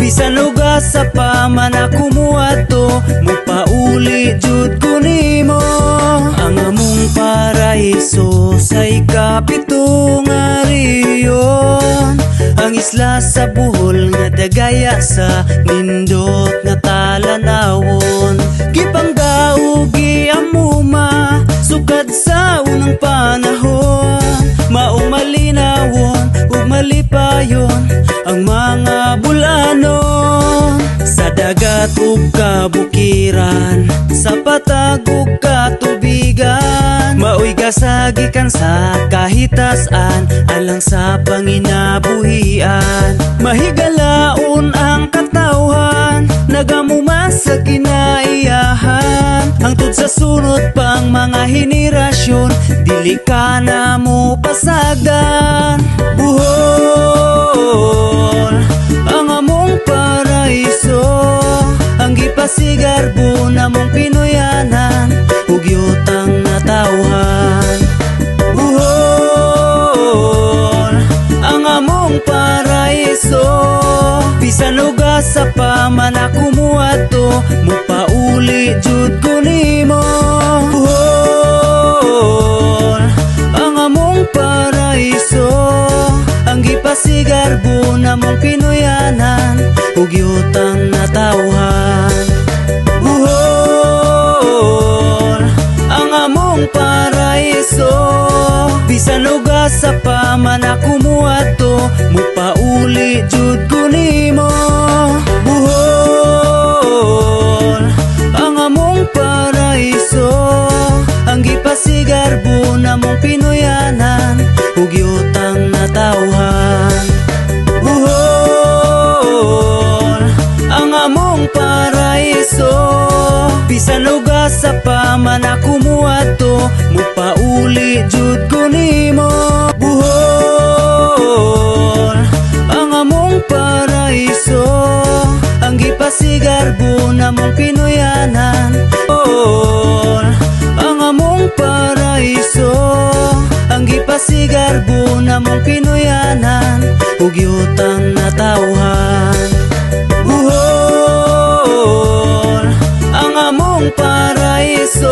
Bisan uga sa paman ako muadto, mupauli jud ko nimo. Ang among paraiso sa ikapito nga riyon, ang isla sa Bohol nga dagaya sa nindot nga talanawon. Gipanggaugi amuma sukad sa unang panahon, maong malinawon ug malipayon ang mga bulanon. Sa dagat ug kabukiran, sa patag ug katubigan, maoy gasagikan sa kahitasan alang sa panginabuhian. Mahigalaon ang katawhan, nagamuma sa kinaiyahan. Hangtod sa sunod pang mga henerasyon, dili ka na mo pasagdan. Bohol, ang among paraiso, ang gipasigarbo namong Pinoyanan ug yutang natawhan. Bohol, ang among paraiso, bisan uga sa paman ako muadto, mupauli jud ko nimo. Bohol, ang among paraiso, ang gipasigarbo namong Pinoyanan ug yutang natawhan. Bohol, ang among paraiso, bisan uga sa paman ako muadto, mupauli jud ko nimo. Bohol, ang among paraiso, ang gipasigarbo namong Pinoyanan ug yutang natawhan. Bohol, ang among paraiso, bisan uga sa paman ako muadto, mupauli jud ko nimo. Bohol, ang among paraiso, ang gipasigarbo namong Pinoyanan. Bohol, ang among paraiso, ang gipasigarbo namong Pinoyanan ug yutang natawhan. Bohol, ang among paraiso,